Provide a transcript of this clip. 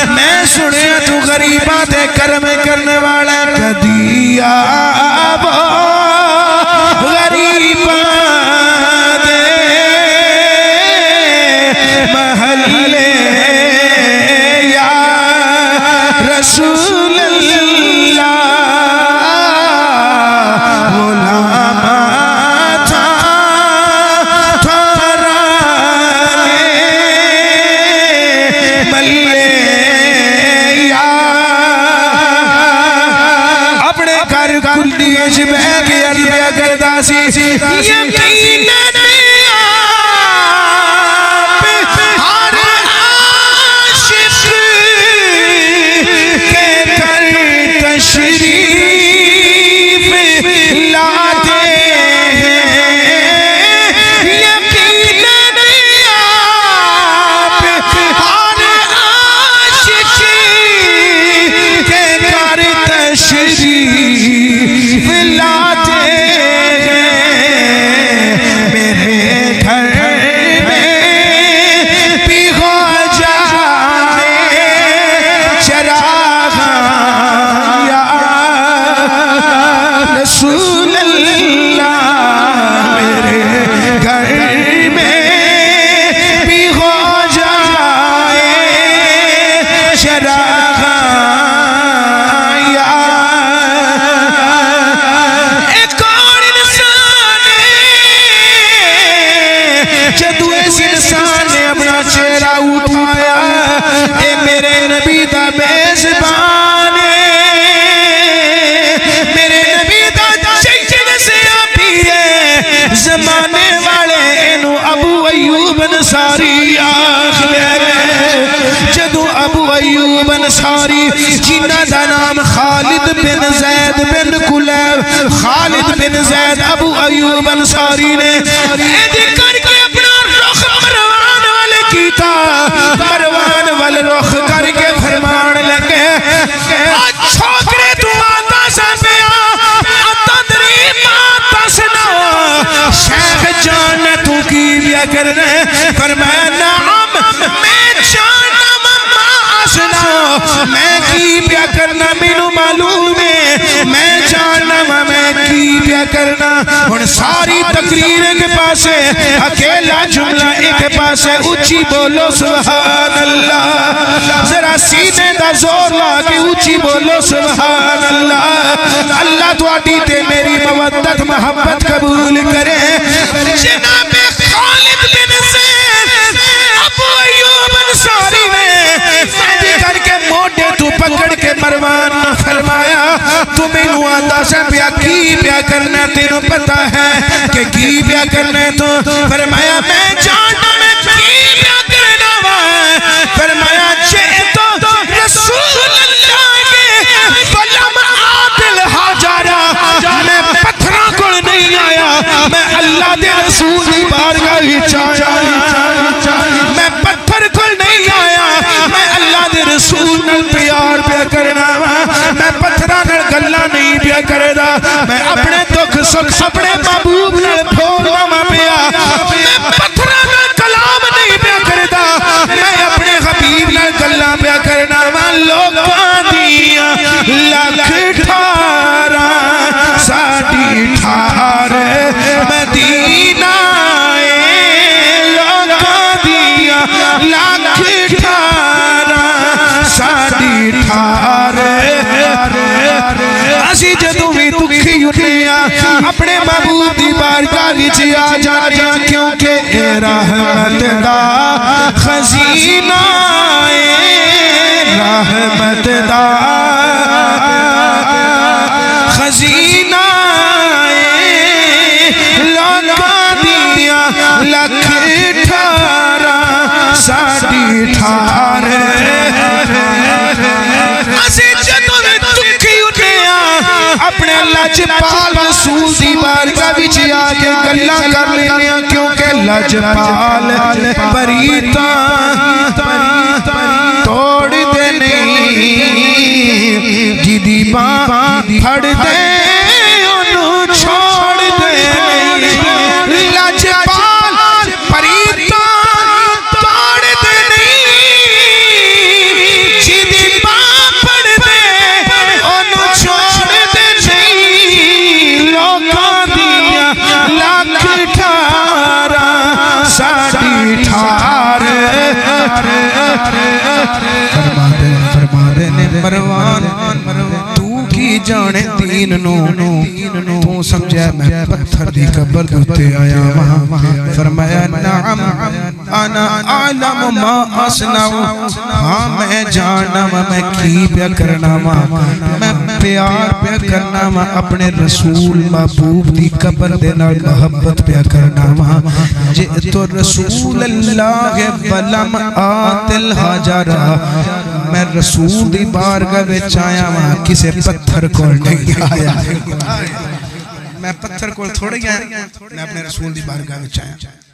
میں سنے تو غریباں دے کرم کرنے والا کدی آبا غریباں دے محلے یا رسول اللہ غلام تھا تھارانے ملے یا اپنے گھر کھل دیے جبہ کے عربیہ کردہ سی یقیناً زمانے والے انو ابو ایوب انصاری جدو ابو ایوب انصاری جنہ دا نام خالد بن زید بن کلیب خالد بن زید ابو ایوب انصاری نے کر کے اپنا رخ مروان والے کیتا مروان والے رخ کر کے فرمان لگے چھوکرے تو آتا سا پیا اتدری ماتا سنا شیخ جان تو کی بیا کرنے فرمایا نعم میں جانا مما آسنا میں کی بیا کرنا مینو معلوم ہے میں جانا میں کی بیا کرنا اور ساری تقریر کے پاسے اکیلا جملہ ایک پاسے اچھی بولو سبحان اللہ ذرا سینے دا زور لا کے اچھی بولو سبحان اللہ اللہ تو آٹی تے میری مودت محبت قبول کرے جناب خالد بن زید ابو ایوب انصاری نے سیدھی کر کے موڑے تو پکڑ کے مروان فرمایا تمہیں آتا سے بیا کی بیا کرنا تینوں پتا ہے کہ کی بیا کرنا تو فرمایا میں جانتا میں کی بیا کرنا فرمایا چھے تو رسول اللہ کے فلم عادل حاجارا میں پتھروں کو نہیں آیا میں اللہ دے رسول کی بارگاہ ہی چاہیا میں پتھر کو نہیں آیا میں اللہ دے رسول نل پیار پیا کرنا میں پتھرہ نل گلہ نہیں پیا کرنا میں اپنے دکھ سکھ اپنے محبوب نل پھوڑا میں پیا میں پتھرہ نل کلام نہیں پیا کرنا میں اپنے حبیب نل گلہ پیا کرنا میں لوگاں دیا لکھ ٹھارا ساڑی ٹھارے مدینہ لوگاں دیا لکھ ٹھارا ساڑی ٹھارے اسی جدو بھی دکھی اٹھیا اپنے محبوب دی بارگاہ وچ آ جانا کیونکہ اے رحمت دا خزینہ رحمت دا خزینہ لوگاں دیا لکھ ٹھارا ساڑی ٹھارے اسی جدو بھی دکھی اٹھیا اپنے لجپال رسول دی بارگاہ وچ آ کے گلاں کر لینے کیونکہ لجپال پریتا توڑ دے نہیں جدی باں پھڑ دے انہوں چھوڑ دے نہیں لجپال پریتا توڑ دے نہیں فرما دے نے مروان تو کی جانے دین نو تو سمجھے میں پتھر دی قبر دوتے آیا وہاں فرمایا نعم انا اعلم ما اصنعو ہاں میں جانا میں کی پیا کرنا میں پیار پیا کرنا اپنے رسول محبوب دی قبر دینا محبت پیا کرنا جئتو رسول اللہ ولم آتل حاجرہ میں رسول دی بارگاہ وچ آیا وہاں کسے پتھر کو نہیں آیا میں پتھر کو تھوڑے گیا میں اپنے رسول دی بارگاہ وچ آیا